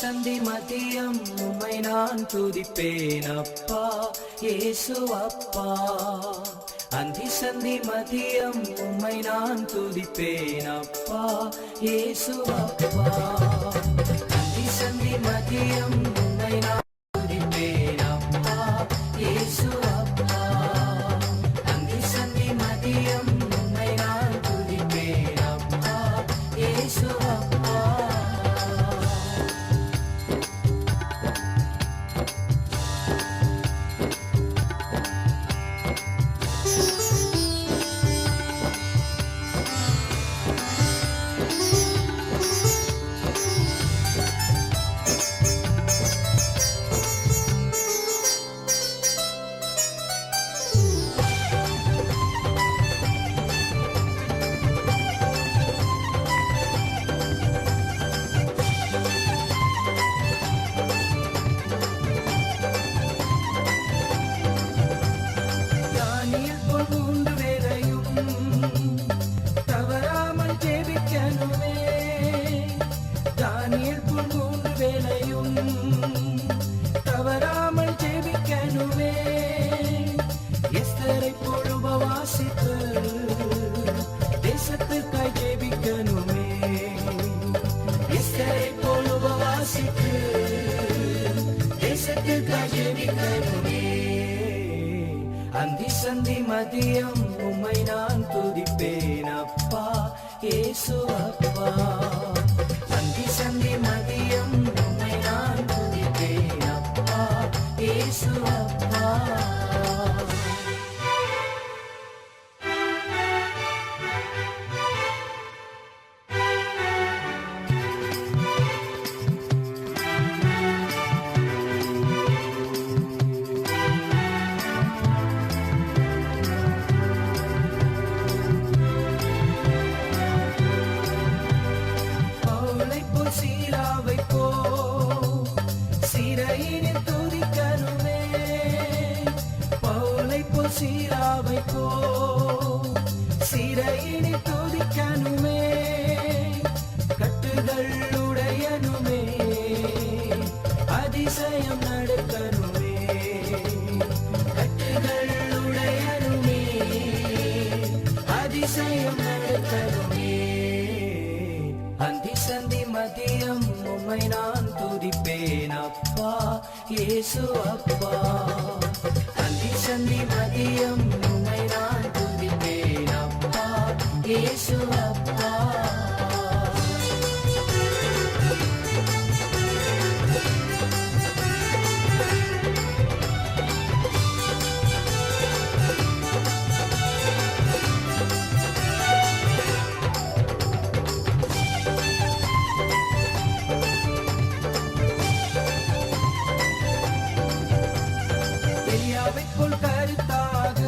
சந்தி மதியம் உம்மை நான் துதிப்பேன் அப்பா இயேசு அப்பா. அந்தி சந்தி மதியம் உம்மை நான் துதிப்பேன் அப்பா இயேசு அப்பா. அந்தி சந்தி மதியம் உம்மை நான் துதிப்பேன் அப்பா இயேசு அப்பா. அந்தி சந்தி மதியம் உம்மை நான் துதிப்பேன் அப்பா இயேசு அப்பா. தவறாமல் ஜெபிக்கணுமே எஸ்தரை போல் உபவாசித்து தேசத்துக்காய் ஜெபிக்கணுமே. எஸ்தரை போல் உபவாசித்து தேசத்துக்காய் ஜெபிக்கணுமே. அந்தி சந்தி மதியம் உம்மை நான் துதிப்பேன் அப்பா இயேசு அப்பா. அந்தி சந்தி மதியம் உம்மை நான் துதிப்பேன் அப்பா இயேசு அப்பா. சீராவை போ சிறையினில் துதிக்கணுமே. பவுலை போ சீராவை போ சிறையினில் துதிக்கணுமே. கட்டுகள் உடையனுமே அதிசயம் நடக்கணுமே. கட்டுகள் உடையனுமே அதிசயம் நடக்கணுமே. அந்தி சந்தி மதியம் உம்மை நான் துதிப்பேன் அப்பா இயேசு அப்பா. அந்தி சந்தி மதியம் உம்மை நான் துதிப்பேன் அப்பா இயேசு அப்பா. எலியாவைப்போல் கருத்தாக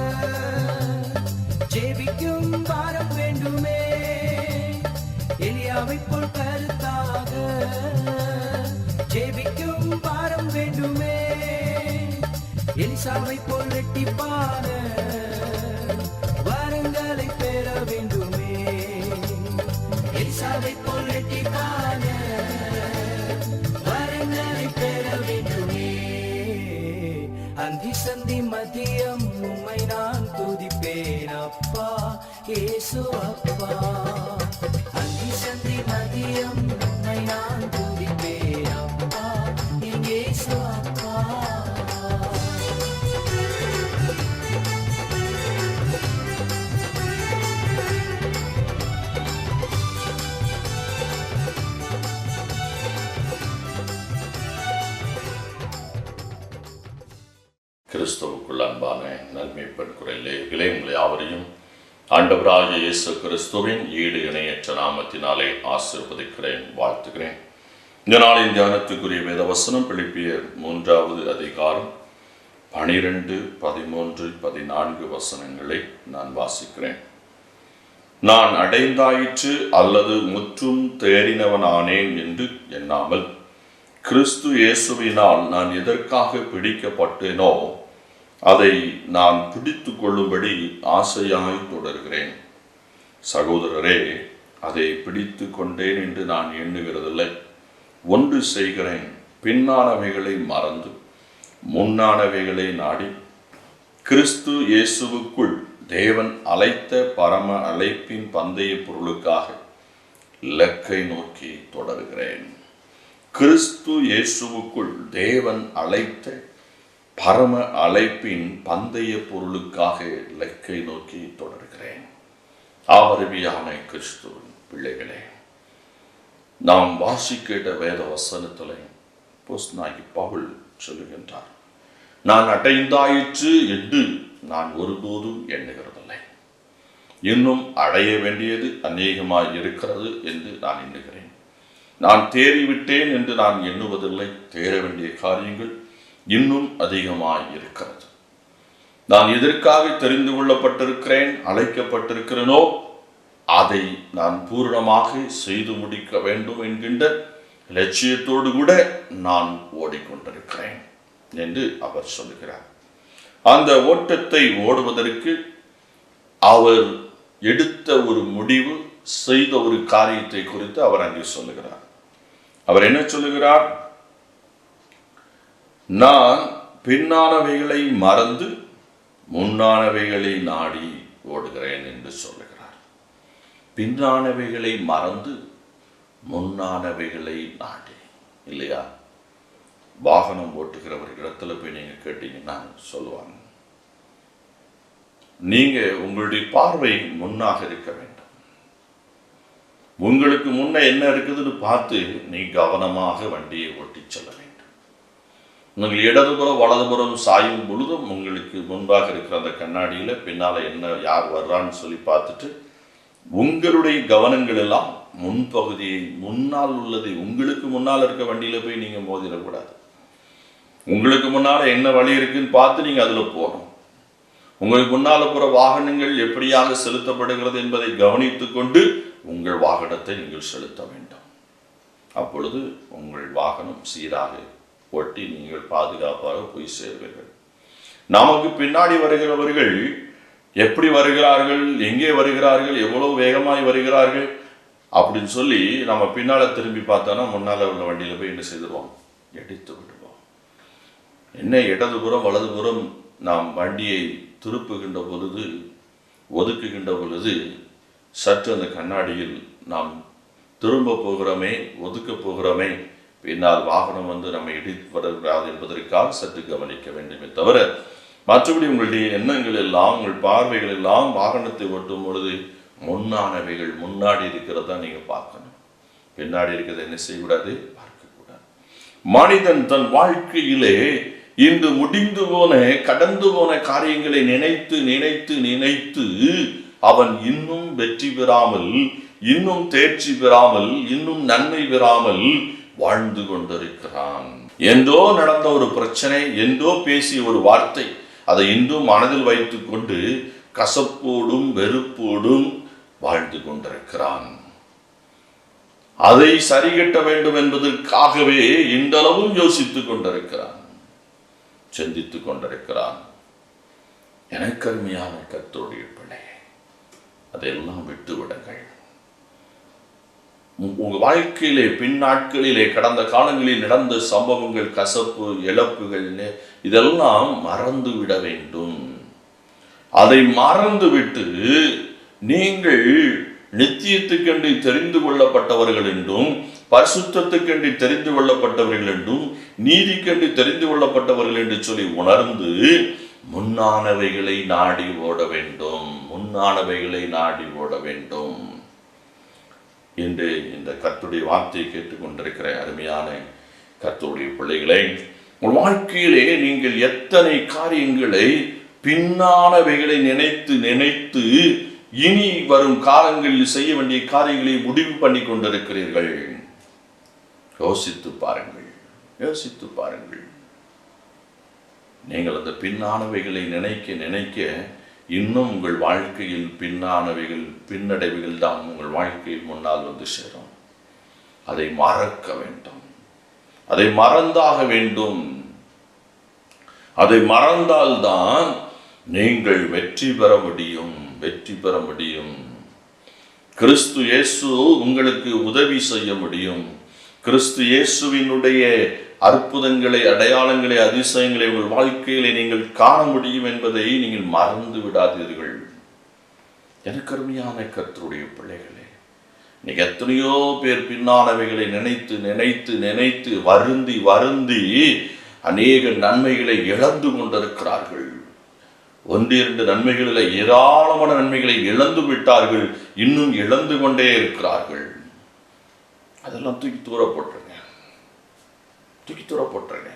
ஜெபிக்கும் பாரம் வேண்டுமே. எலியாவைப்போல் கருத்தாக ஜெபிக்கும் பாரம் வேண்டுமே. எலிசாவை போல் ரெட்டிப்பான வரங்களை பெற வேண்டுமே. எலிசாவை போல் ரெட்டிப்பான வரங்களை பெற வேண்டுமே. அந்தி சந்தி மதியம் உம்மை நான் துதிப்பேன் அப்பா இயேசு அப்பா. அந்தி சந்தி மதியம் உம்மை நான் துதிப்பேன் அப்பா இயேசு அப்பா. கிறிஸ்துவுக்குள் அன்பான நன்மைப்பன் குரலே இளையங்களை யாவரையும் ஆண்டவராகிய இயேசு கிறிஸ்துவின் ஈடு இணையற்ற நாமத்தினாலே ஆசீர்வதிக்கிறேன், வாழ்த்துகிறேன். இந்த நாளின் தியானத்துக்குரிய வேதவசனம் பிலிப்பியர் 3வது அதிகாரம் 12, 13, 14 வசனங்களை நான் வாசிக்கிறேன். நான் அடைந்தாயிற்று அல்லது முற்றும் தேறினவனானேன் என்று எண்ணாமல், கிறிஸ்து இயேசுவினால் நான் எதற்காக பிடிக்கப்பட்டேனோ அதை நான் பிடித்து கொள்ளும்படி ஆசையாய் தொடர்கிறேன். சகோதரரே, அதை பிடித்து கொண்டேன் என்று நான் எண்ணுகிறதில்லை. ஒன்று செய்கிறேன், பின்னானவைகளை மறந்து முன்னானவைகளை நாடி கிறிஸ்து இயேசுவுக்குள் தேவன் அழைத்த பரம அழைப்பின் பந்தய பொருளுக்காக இலக்கை நோக்கி தொடர்கிறேன். கிறிஸ்து இயேசுவுக்குள் தேவன் அழைத்த பரம அழைப்பின் பந்தய பொருளுக்காக இலக்கை நோக்கி தொடர்கிறேன். ஆவருமையான கிறிஸ்துவின் பிள்ளைகளே, நாம் வாசிக்கிற வேத வசனத்தில் அப்போஸ்தலனாகிய பவுல் சொல்லுகின்றார், நான் அடைந்தாயிற்று என்று நான் ஒருபோதும் எண்ணுகிறதில்லை. இன்னும் அடைய வேண்டியது அநேகமாய் இருக்கிறது என்று நான் எண்ணுகிறேன். நான் தேறிவிட்டேன் என்று நான் எண்ணுவதில்லை. தேர வேண்டிய காரியங்கள் இன்னும் அதிகமாய் இருக்கிறது. நான் எதற்காக தெரிந்து கொள்ளப்பட்டிருக்கிறேன், அழைக்கப்பட்டிருக்கிறேனோ அதை நான் பூரணமாக செய்து முடிக்க வேண்டும் என்கின்ற லட்சியத்தோடு கூட நான் ஓடிக்கொண்டிருக்கிறேன் என்று அவர் சொல்லுகிறார். அந்த ஓட்டத்தை ஓடுவதற்கு அவர் எடுத்த ஒரு முடிவு, செய்த ஒரு காரியத்தை குறித்து அவர் அங்கே சொல்லுகிறார். அவர் என்ன சொல்லுகிறார்? நான் பின்னானவைகளை மறந்து முன்னானவைகளை நாடி ஓடுகிறேன் என்று சொல்லுகிறார். பின்னானவைகளை மறந்து முன்னானவைகளை நாடி. இல்லையா? வாகனம் ஓட்டுகிறவர்களிடத்துல போய் நீங்க கேட்டீங்கன்னா சொல்லுவாங்க, நீங்க உங்களுடைய பார்வை முன்னாக இருக்க வேண்டும். உங்களுக்கு முன்ன என்ன இருக்குதுன்னு பார்த்து நீ கவனமாக வண்டியை ஓட்டி செல்ல வேண்டும். நீங்கள் இடதுபுறம் வலதுபுறம் சாயும் பொழுதும் உங்களுக்கு முன்பாக இருக்கிற அந்த கண்ணாடியில பின்னால என்ன யார் வர்றான்னு சொல்லி பார்த்துட்டு உங்களுடைய கவனங்கள் எல்லாம் முன்பகுதியை, முன்னால் உள்ளதை, உங்களுக்கு முன்னால் இருக்க வண்டியில போய் நீங்க மோதிடக்கூடாது. உங்களுக்கு முன்னால என்ன வழி இருக்குன்னு பார்த்து நீங்க அதுல போகணும். உங்களுக்கு முன்னால போற வாகனங்கள் எப்படியாக செலுத்தப்படுகிறது என்பதை கவனித்துக் கொண்டு உங்கள் வாகனத்தை நீங்கள் செலுத்த வேண்டும். அப்பொழுது உங்கள் வாகனம் சீராக ஓட்டி நீங்கள் பாதுகாப்பாக போய் சேர்வீர்கள். நமக்கு பின்னாடி வருகிறவர்கள் எப்படி வருகிறார்கள், எங்கே வருகிறார்கள், எவ்வளவு வேகமாய் வருகிறார்கள் அப்படின்னு சொல்லி நம்ம பின்னால திரும்பி பார்த்தோன்னா முன்னால உள்ள வண்டியில போய் என்ன செய்துருவோம், எடுத்து விடுவோம். என்ன இடதுபுறம் வலதுபுறம் நாம் வண்டியை திருப்புகின்ற பொழுது, ஒதுக்குகின்ற பொழுது சற்று அந்த கண்ணாடியில் நாம் திரும்ப போகிறோமே, ஒதுக்க போகிறோமே, பின்னால் வாகனம் வந்து நம்ம இடித்து வரக்கூடாது என்பதற்காக சற்று கவனிக்க வேண்டுமே தவிர, மற்றபடி உங்களுடைய எண்ணங்கள் எல்லாம், உங்கள் பார்வைகள் எல்லாம் வாகனத்தை ஓட்டும் பொழுது முன்னானவைகள் முன்னாடி இருக்கிறதா நீங்க பார்க்கணும். பின்னாடி இருக்கிறத என்ன செய்யக்கூடாது, பார்க்கக்கூடாது. மனிதன் தன் வாழ்க்கையிலே இன்று முடிந்து போன, கடந்து போன காரியங்களை நினைத்து நினைத்து நினைத்து அவன் இன்னும் வெற்றி பெறாமல், இன்னும் தேர்ச்சி பெறாமல், இன்னும் நன்மை பெறாமல் வாழ்ந்து கொண்டிருக்கிறான். என்றோ நடந்த ஒரு பிரச்சனை, என்றோ பேசிய ஒரு வார்த்தை, அதை இன்றும் மனதில் வைத்துக் கொண்டு கசப்போடும் வெறுப்போடும் வாழ்ந்து கொண்டிருக்கிறான். அதை சரிகட்ட வேண்டும் என்பதற்காகவே இன்றளவும் யோசித்துக் கொண்டிருக்கிறான், சிந்தித்துக் கொண்டிருக்கிறான். எனக்கு அருமையான கர்த்தருடைய பிள்ளை, அதையெல்லாம் விட்டுவிடுங்கள். உங்க வாழ்க்கையிலே பின் நாட்களிலே கடந்த காலங்களில் நடந்த சம்பவங்கள், கசப்பு, இழப்புகள், இதெல்லாம் மறந்து விட வேண்டும். அதை மறந்துவிட்டு நீங்கள் நித்தியத்துக்கென்று தெரிந்து கொள்ளப்பட்டவர்கள் என்றும், பரிசுத்தத்துக்கென்று தெரிந்து கொள்ளப்பட்டவர்கள் என்றும், நீதிக்கென்று தெரிந்து கொள்ளப்பட்டவர்கள் என்று சொல்லி உணர்ந்து முன்னானவைகளை நாடி ஓட வேண்டும். முன்னானவைகளை நாடி ஓட வேண்டும் என்று இந்த கர்த்தருடைய வார்த்தையை கேட்டுக்கொண்டிருக்கிற அருமையான கர்த்தருடைய பிள்ளைகளை, உங்கள் வாழ்க்கையிலே நீங்கள் எத்தனை காரியங்களை, பின்னானவைகளை நினைத்து நினைத்து இனி வரும் காலங்களில் செய்ய வேண்டிய காரியங்களை முடிவு பண்ணி கொண்டிருக்கிறீர்கள். யோசித்து பாருங்கள், யோசித்து பாருங்கள். நீங்கள் அந்த பின்னானவைகளை நினைக்க நினைக்க இன்னும் உங்கள் வாழ்க்கையில் பின்னானவைகள் பின்னடைவுகள் தான் உங்கள் வாழ்க்கையில் முன்னால் வந்து சேரும். அதை மறக்க வேண்டும், அதை மறந்தாக வேண்டும். அதை மறந்தால்தான் நீங்கள் வெற்றி பெற முடியும், வெற்றி பெற முடியும். கிறிஸ்து இயேசு உங்களுக்கு உதவி செய்ய முடியும். கிறிஸ்து இயேசுவினுடைய அற்புதங்களை, அடையாளங்களை, அதிசயங்களை உங்கள் வாழ்க்கையிலே நீங்கள் காண முடியும் என்பதை நீங்கள் மறந்து விடாதீர்கள். எனக்கு அருமையான கர்த்தருடைய பிள்ளைகளே, இன்னைக்கு எத்தனையோ பேர் பின்னானவைகளை நினைத்து நினைத்து நினைத்து வருந்தி வருந்தி அநேக நன்மைகளை இழந்து கொண்டிருக்கிறார்கள். 1-2 நன்மைகளில் ஏராளமான நன்மைகளை இழந்து விட்டார்கள், இன்னும் இழந்து கொண்டே இருக்கிறார்கள். அதெல்லாம் தூக்கி தூரப்பட்டுருங்க, தூக்கி தூரப்பட்டுருங்க.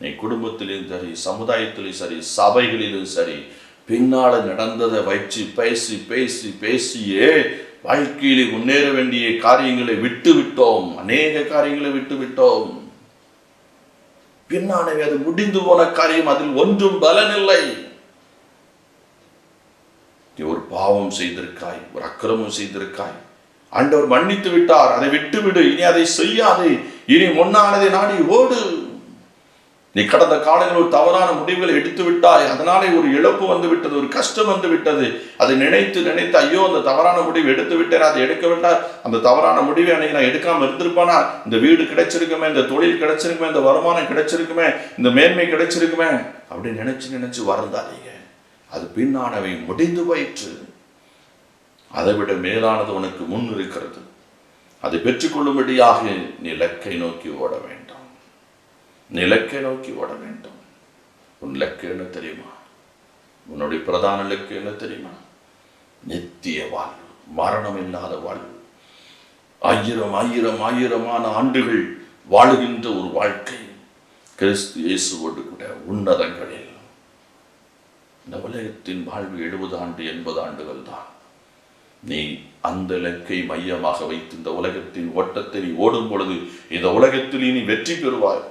நீ குடும்பத்திலும் சரி, சமுதாயத்திலும் சரி, சபைகளிலும் சரி, பின்னால நடந்ததை வச்சு பேசி பேசி பேசியே வாழ்க்கையிலே முன்னேற வேண்டிய காரியங்களை விட்டு விட்டோம். அநேக காரியங்களை விட்டு விட்டோம். பின்னானவே அது முடிந்து போன காரியம், அதில் ஒன்றும் பலனில்லை. நீ ஒரு பாவம் செய்திருக்காய், ஒரு அக்கிரமம் செய்திருக்காய், ஆண்டவர் மன்னித்து விட்டார், அதை விட்டு விடு, இனி அதை செய்யாதே, இனி முன்னானதை நாடி ஓடு. நீ கடந்த காலங்களில் தவறான முடிவுகளை எடுத்து விட்டாய், அதனாலே ஒரு இழப்பு வந்து விட்டது, ஒரு கஷ்டம் வந்து விட்டது. அதை நினைத்து நினைத்து ஐயோ அந்த தவறான முடிவு எடுத்து விட்டேன், அதை எடுக்க விட்டால் அந்த தவறான முடிவை அன்னைக்கு நான் எடுக்காம இருந்திருப்பானா, இந்த வீடு கிடைச்சிருக்குமே, இந்த தொழில் கிடைச்சிருக்குமே, இந்த வருமானம் கிடைச்சிருக்குமே, இந்த மேன்மை கிடைச்சிருக்குமே அப்படி நினைச்சு நினைச்சு வருந்தாதீங்க. அது பின்னானவை முடிந்து போயிற்று. அதை விட மேலானது உனக்கு முன் இருக்கிறது. அதை பெற்றுக்கொள்ளும்படியாக நீ இலக்கை நோக்கி ஓட வேண்டாம், நீ இலக்கை நோக்கி ஓட வேண்டும். உன் இலக்கு என்ன தெரியுமா? உன்னுடைய பிரதான இலக்கு என்ன தெரியுமா? நித்திய வாழ்வு, மரணம் இல்லாத வாழ்வு, 1000 ஆண்டுகள் வாழுகின்ற ஒரு வாழ்க்கை கிறிஸ்து இயேசுவோடு கூட உன்னதங்களில். இந்த உலகத்தின் வாழ்வு 70 ஆண்டு 80 ஆண்டுகள் தான். நீ அந்த இலக்கை மையமாக வைத்து இந்த உலகத்தின் ஓட்டத்தை நீ ஓடும் பொழுது இந்த உலகத்தில் நீ வெற்றி பெறுவாய்.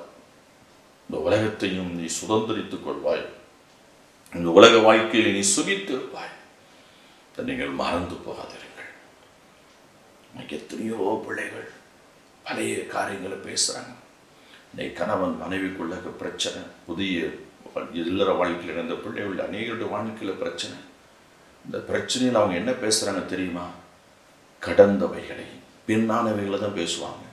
இந்த உலகத்தையும் நீ சுதந்திரித்துக் கொள்வாய். இந்த உலக வாழ்க்கையில் நீ சுகித்திருப்பாய். நீங்கள் மறந்து போகாதீர்கள். எத்தனையோ பிள்ளைகள் பழைய காரியங்களை பேசுறாங்க. இன்னைக்கு கணவன் மனைவிக்குள்ள பிரச்சனை, புதிய இல்லற வாழ்க்கையில் இருந்த பிள்ளைகள் அநேகருடைய வாழ்க்கையில் பிரச்சனை. இந்த பிரச்சனையில் அவங்க என்ன பேசுறாங்க தெரியுமா? கடந்தவைகளை, பின்னானவைகளை தான் பேசுவாங்க.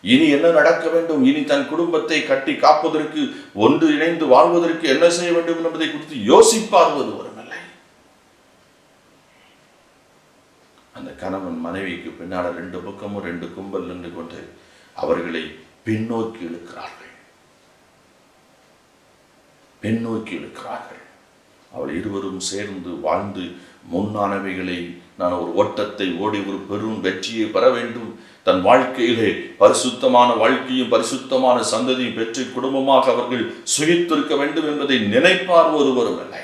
இனி என்ன நடக்க வேண்டும், இனி தன் குடும்பத்தை கட்டி காப்பதற்கு, ஒன்று இணைந்து வாழ்வதற்கு என்ன செய்ய வேண்டும் என்பதை குறித்து யோசிப்பார் ஒருவருமில்லை. அந்த கணவன் மனைவிக்கு பின்னால 2 பக்கமும் 2 கும்பல் நின்று கொண்டு அவர்களை பின்னோக்கி இழுக்கிறார்கள், பின்னோக்கி இழுக்கிறார்கள். அவள் இருவரும் சேர்ந்து வாழ்ந்து முன்னானவைகளை, நான் ஒரு ஓட்டத்தை ஓடி ஒரு பெரும் வெற்றியை பெற வேண்டும், தன் வாழ்க்கையிலே பரிசுத்தமான வாழ்க்கையும் பரிசுத்தமான சந்ததியும் பெற்று குடும்பமாக அவர்கள் சுகித்திருக்க வேண்டும் என்பதை நினைப்பார் ஒருவரும் இல்லை.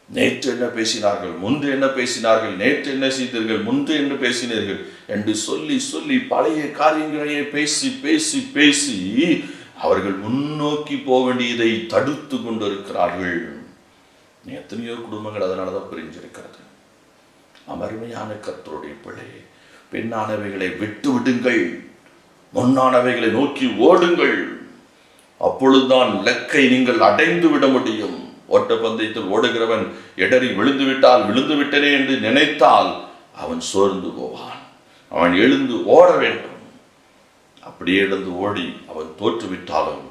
நேற்று என்ன பேசினார்கள், முன்று என்ன பேசினார்கள், நேற்று என்ன செய்தீர்கள், முன்று என்ன பேசினீர்கள் என்று சொல்லி சொல்லி பழைய காரியங்களையே பேசி பேசி பேசி அவர்கள் முன்னோக்கி போக வேண்டியதை தடுத்து கொண்டிருக்கிறார்கள். எத்தனையோ குடும்பங்கள் அதனாலதான் பிரிஞ்சிருக்கிறது. அருமையான கர்த்தருடைய பிள்ளையே, பின்னானவைகளை விட்டு விடுங்கள், முன்னானவைகளை நோக்கி ஓடுங்கள். அப்பொழுதுதான் இலக்கை நீங்கள் அடைந்து விட முடியும். ஓட்ட பந்தயத்தில் ஓடுகிறவன் இடறி விழுந்து விட்டால், விழுந்து விட்டனே என்று நினைத்தால் அவன் சோர்ந்து போவான். அவன் எழுந்து ஓட வேண்டும். அப்படியே எழுந்து ஓடி அவன் தோற்றுவிட்டாலும்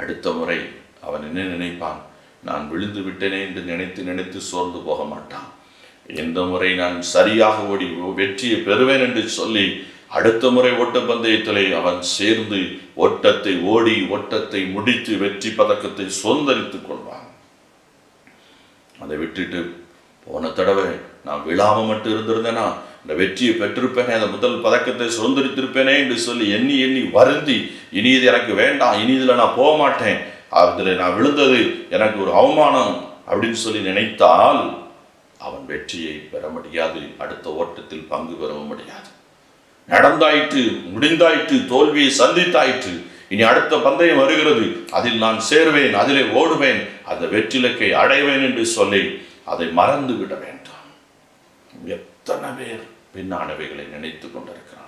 அடுத்த முறை அவன் என்ன நினைப்பான்? நான் விழுந்து விட்டேனே என்று நினைத்து நினைத்து சோர்ந்து போக மாட்டான். இந்த முறை நான் சரியாக ஓடி வெற்றியை பெறுவேன் என்று சொல்லி அடுத்த முறை ஓட்டப்பந்தயத்திலே அவன் சேர்ந்து ஓட்டத்தை ஓடி ஓட்டத்தை முடித்து வெற்றி பதக்கத்தை சுதந்திரித்துக் கொள்வான். அதை விட்டுட்டு போன தடவை நான் விழாம மட்டும் இருந்திருந்தேனா இந்த வெற்றியை பெற்றிருப்பேனே, அந்த முதல் பதக்கத்தை சுதந்திரித்திருப்பேனே என்று சொல்லி எண்ணி எண்ணி வருந்தி, இனி இது எனக்கு வேண்டாம், இனி இதில் நான் போக மாட்டேன், அதில் நான் விழுந்தது எனக்கு ஒரு அவமானம் அப்படின்னு சொல்லி நினைத்தால் அவன் வெற்றியை பெற முடியாது, அடுத்த ஓட்டத்தில் பங்கு பெறவும் முடியாது. நடந்தாயிற்று, முடிந்தாயிற்று, தோல்வியை சந்தித்தாயிற்று, இனி அடுத்த பந்தயம் வருகிறது, அதில் நான் சேர்வேன், அதிலே ஓடுவேன், அந்த வெற்றிலக்கை அடைவேன் என்று சொல்லி அதை மறந்து விட வேண்டாம். எத்தனை பேர் பின்னானவைகளை நினைத்து கொண்டிருக்கிறார்கள்.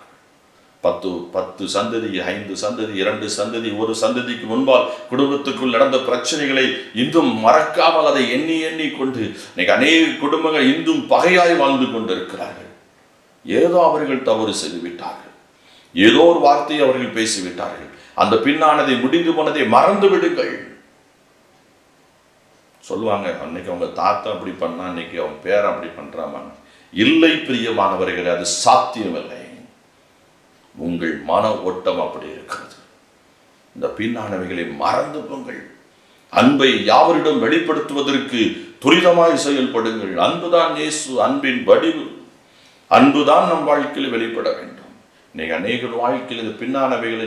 10 சந்ததி, 5 சந்ததி, 2 சந்ததி, ஒரு சந்ததிக்கு முன்பால் குடும்பத்துக்குள் நடந்த பிரச்சனைகளை இன்றும் மறக்காமல் அதை எண்ணி எண்ணி கொண்டு இன்னைக்கு அநேக குடும்பங்கள் இன்றும் பகையாய் வாழ்ந்து கொண்டிருக்கிறார்கள். ஏதோ அவர்கள் தவறு செய்து விட்டார்கள், ஏதோ ஒரு வார்த்தையை அவர்கள் பேசிவிட்டார்கள், அந்த பின்னானதை முடிந்து போனதை மறந்து விடுங்கள். சொல்லுவாங்க, அன்னைக்கு அவங்க தாத்தா அப்படி பண்ணா, இன்னைக்கு அவங்க பேரன் அப்படி பண்றாங்க. இல்லை பிரியமானவர்களே, அது சாத்தியமில்லை. உங்கள் மன ஓட்டம் அப்படி இருக்கிறது. இந்த பின்னானவைகளை மறந்து போங்கள். அன்பை யாவரிடம் வெளிப்படுத்துவதற்கு துரிதமாய் செயல்படுங்கள். அன்புதான் இயேசு, அன்பின் வடிவு. அன்புதான் நம் வாழ்க்கையில் வெளிப்பட வேண்டும். இன்னைக்கு அநேக வாழ்க்கையில் இந்த பின்னானவைகளை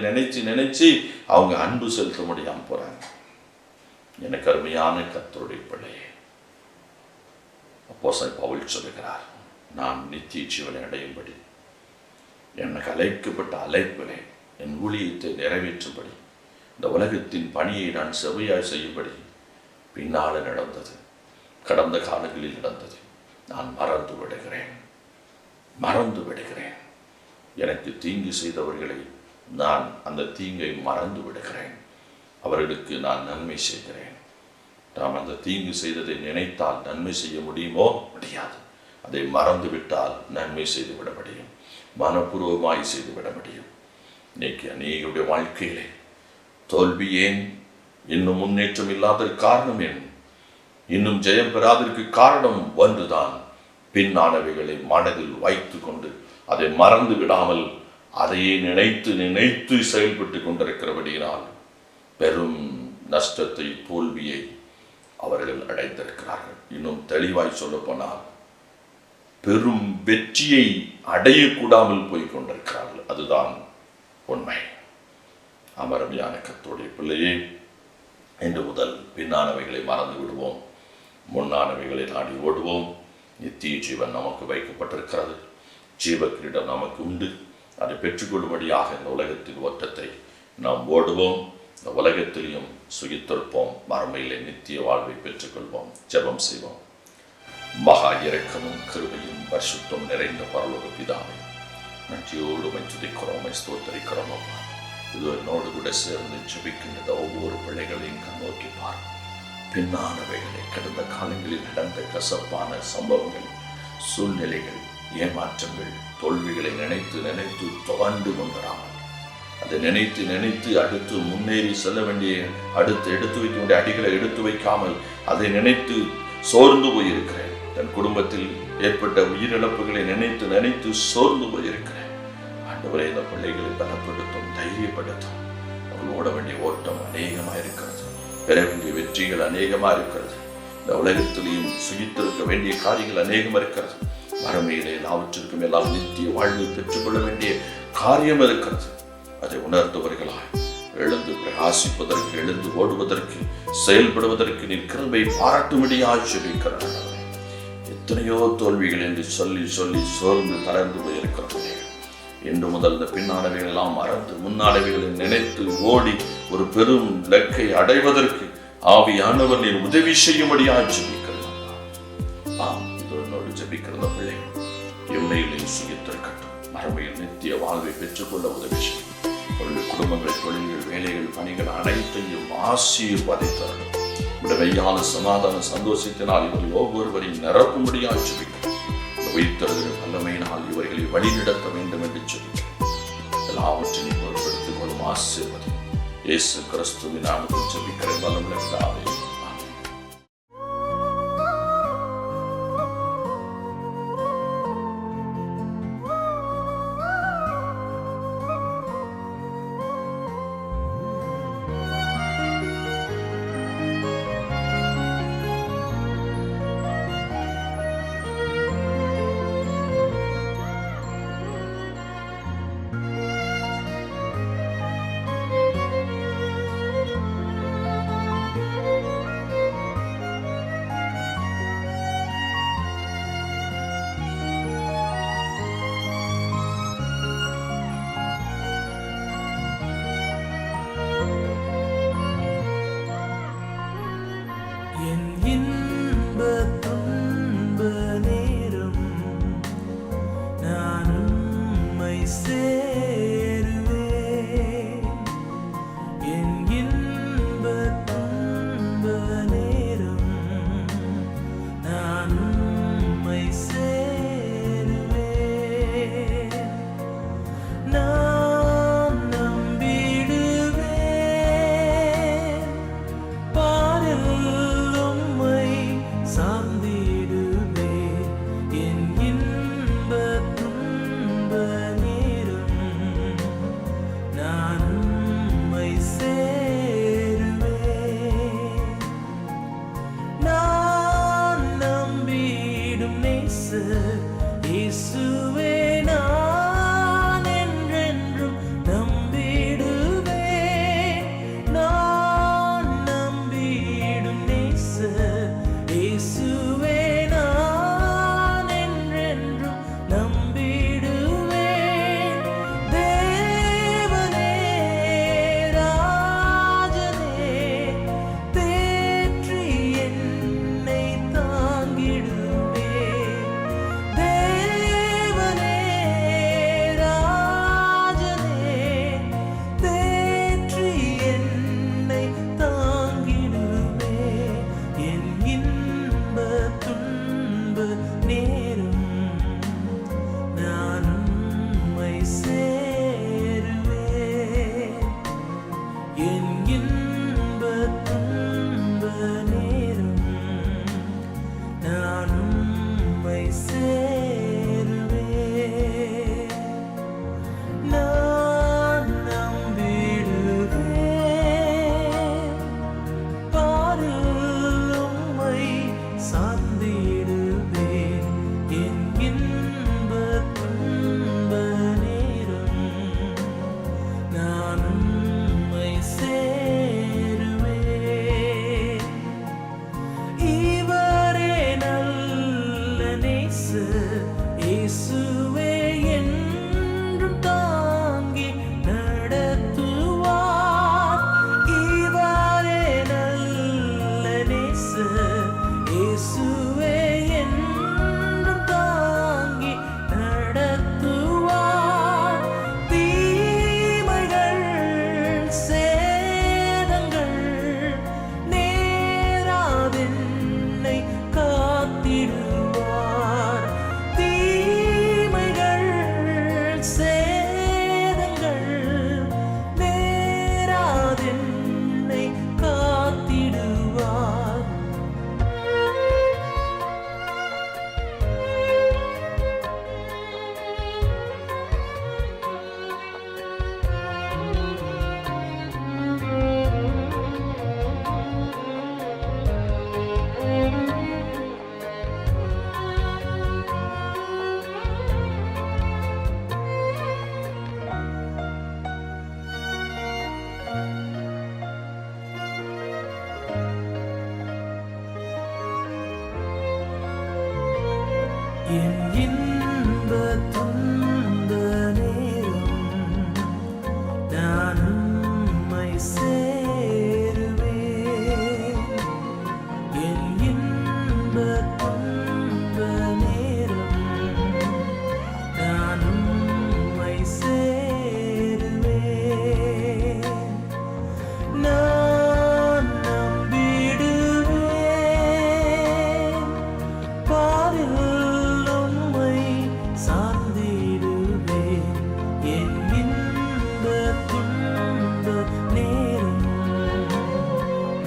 நினைச்சு அவங்க அன்பு செலுத்த முடியாம போறாங்க. எனக்கு அருமையான கர்த்தருடைய பிள்ளையே, அப்போஸ்தலன் பவுல் சொல்லுகிறார், நான் நித்திய ஜீவனை அடையும்படி எனக்கு அழைக்கப்பட்ட அழைப்பிலே என் ஊழியத்தை நிறைவேற்றும்படி இந்த உலகத்தின் பணியை நான் செவ்வையாய் செய்யும்படி பின்னால நடந்தது, கடந்த காலங்களில் நடந்தது நான் மறந்து விடுகிறேன். எனக்கு தீங்கு செய்தவர்களை நான் அந்த தீங்கை மறந்து விடுகிறேன். அவர்களுக்கு நான் நன்மை செய்கிறேன். நாம் அந்த தீங்கு செய்ததை நினைத்தால் நன்மை செய்ய முடியுமோ? முடியாது. அதை மறந்துவிட்டால் நன்மை செய்துவிட முடியும், மனப்பூர்வமாய் செய்துவிட முடியும். இன்னைக்கு அநேகருடைய வாழ்க்கையிலே தோல்வி ஏன்? இன்னும் முன்னேற்றம் இல்லாததற்கு காரணம் ஏன்? இன்னும் ஜெயம் பெறாததற்கு காரணம் ஒன்றுதான், பின்னானவைகளை மனதில் வைத்து கொண்டு அதை மறந்து விடாமல் அதையே நினைத்து செயல்பட்டு கொண்டிருக்கிறபடியினால் பெரும் நஷ்டத்தை, தோல்வியை அவர்கள் அடைந்திருக்கிறார்கள். இன்னும் தெளிவாய் சொல்ல போனால் பெரும் வெற்றியை அடையக்கூடாமல் போய் கொண்டிருக்கிறார்கள். அதுதான் உண்மை. அமரமையான கர்த்தருடைய பிள்ளையே, இன்று முதல் பின்னானவைகளை மறந்து விடுவோம், முன்னானவைகளை நாடி ஓடுவோம். நித்திய ஜீவன் நமக்கு வைக்கப்பட்டிருக்கிறது, ஜீவ கிரீடம் நமக்கு உண்டு. அதை பெற்றுக்கொள்ளும்படியாக இந்த உலகத்தின் ஓட்டத்தை நாம் ஓடுவோம், இந்த உலகத்திலையும் சுகித்திருப்போம், மறுமையிலே நித்திய வாழ்வை பெற்றுக்கொள்வோம். ஜெபம் செய்வோம். மகா இரக்கமும் கிருபையும் பரிசுத்தம் நிறைந்த பரலோக பிதாவே, நன்றியோடு துதிக்கிறோம், ஸ்தோத்திரிக்கிறோம். அப்பா, இது என்னோடு கூட சேர்ந்து ஜெபிக்கின்ற ஒவ்வொரு பிள்ளைகளையும் கண்ணோக்கி பார். பின்னானவைகளை, கடந்த காலங்களில் நடந்த கசப்பான சம்பவங்கள், சூழ்நிலைகள், ஏமாற்றங்கள், தோல்விகளை நினைத்து துவண்டு கொண்டிராமல், அதை நினைத்து அடுத்து முன்னேறி செல்ல வேண்டிய, அடுத்து எடுத்து வைக்க வேண்டிய அடிகளை எடுத்து வைக்காமல் அதை நினைத்து சோர்ந்து போயிருக்கிறேன். தன் குடும்பத்தில் ஏற்பட்ட உயிரிழப்புகளை நினைத்து சோர்ந்து போயிருக்கிறேன். ஆண்டவரே, இந்த பிள்ளைகளை பலப்படுத்தும், தைரியப்படுத்தும். அவர்கள் ஓட வேண்டிய ஓட்டம் அநேகமாக இருக்கிறது, பெற வேண்டிய வெற்றிகள் அநேகமாக இருக்கிறது. இந்த உலகத்திலையும் சுகித்திருக்க வேண்டிய காரியங்கள் அநேகமாக இருக்கிறது. மறுமையிலே எல்லாவற்றிற்கும் எல்லாம் நித்திய வாழ்வை பெற்றுக்கொள்ள வேண்டிய காரியம் இருக்கிறது. அதை உணர்ந்தவர்களாய் எழுந்து பிரகாசிப்பதற்கு, எழுந்து ஓடுவதற்கு, செயல்படுவதற்கு நீர் கிருபை பாராட்டும்படியாய் ஜெபிக்கிறேன். எத்தனையோ தோல்விகள் என்று சொல்லி சோர்ந்து தளர்ந்து போயிருக்கிறோம். இன்று முதல் இந்த பின்னானவைகள் எல்லாம் மறந்து முன்னானவைகளை நினைத்து ஓடி ஒரு பெரும் இலக்கை அடைவதற்கு ஆவியானவர் நீர் உதவி செய்யும்படியாய் ஜெபிக்கிறேன். ஜெபிக்கிற பிள்ளை எம்மையிலையும் சுகித்திருக்கட்டும், மறுமையில் நித்திய வாழ்வை பெற்றுக்கொள்ள உதவி செய்யும். அவருடைய குடும்பங்கள், தொழில்கள், வேலைகள், பணிகள் அனைத்தையும் ஆசீர்வதித்தரணும். விடவையான சமாதான சந்தோஷத்தினால் இவர்கள் ஒவ்வொருவரையும் நிரப்பும்படியாக ஜெபிக்கிறோம். உயிர்த்தெழுகிற வல்லமையினால் இவர்களை வழிநடத்த வேண்டும் என்று ஜெபிக்கிறோம். எல்லாவற்றையும் பொருட்படுத்திக் கொள்ளும் ஆசீர்வதி இயேசு கிறிஸ்துவின் நாமத்தில் ஜெபிக்கிறேன். வல்லமையுள்ள பிதாவே. சேருவேன். என் இன்ப துன்ப நேரம் நான் உம்மை சேருவேன். நான் நம்பிடுவேன், பாரில் உம்மை சார்ந்திடுவேன். என் இன்ப துன்ப நேரம் நான் உம்மை சேருவேன். நான் நம்பிடும் நேசர் இயேசுவே, நான் என்றென்றும் நம்பிடுவேன். நான் நம்பிடும் நேசர் இயேசுவே, நான் என்றென்றும் நம்பிடுவேன். தேவனே, ராஜனே, தேற்றி என்னை தாங்கிடுவேன். தேவனே, ராஜனே, தேற்றி என்னை தாங்கிடுவேன். என் இன்ப துன்ப நேரம் நான் உம்மை சேருவேன். என் இன்ப துன்ப நேரம் நான் உம்மை சேருவேன். நான் நம்பிடுவேன், பாரில் உம்மை சார்ந்திடுவேன். என் இன்ப துன்ப நேரம் நான் உம்மை சேருவேன். இவரே நல்ல நேசர் இயேசுவே, என்றும் தாங்கி நடத்துவார். இவரே நல்ல நேசர் இயேசுவே, என்றும் தாங்கி நடத்துவார். தீமைகள் சேதங்கள் நேராதென்னை காத்திடுவார். தீமைகள் சேதங்கள் நேராதென்னை காத்திடுவார். என் இன்ப துன்ப நேரம் நான் உம்மை சேருவேன். என் இன்ப துன்ப நேரம் நான் உம்மை சேருவேன். நான் நம்பிடுவேன், பாரில் உம்மை சார்ந்திடுவேன். என் இன்ப துன்ப நேரம்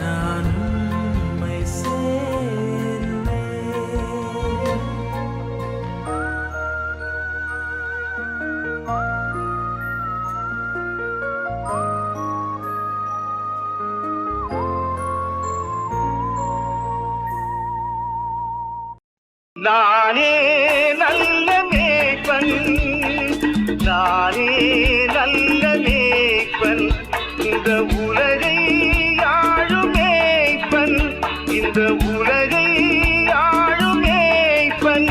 நான் உம்மை சேருவேன். நானே நல்ல மேய்ப்பன், நானே நல்ல மேய்ப்பன், இந்த உலகை ஆளும் மேய்ப்பன், இந்த உலகை ஆளும் மேய்ப்பன்.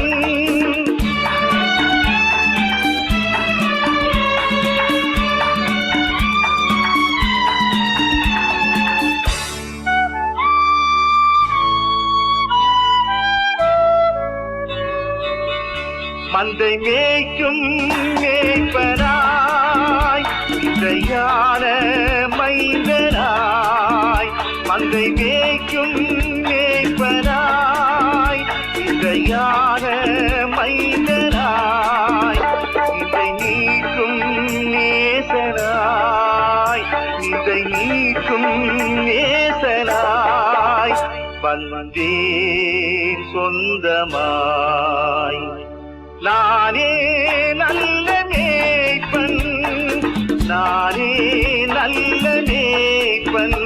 மந்தை மேய்க்கும் மேய்ப்பனா வந்தேன் சொந்தமாய். நானே நல்ல மேய்ப்பன், நானே நல்ல மேய்ப்பன்.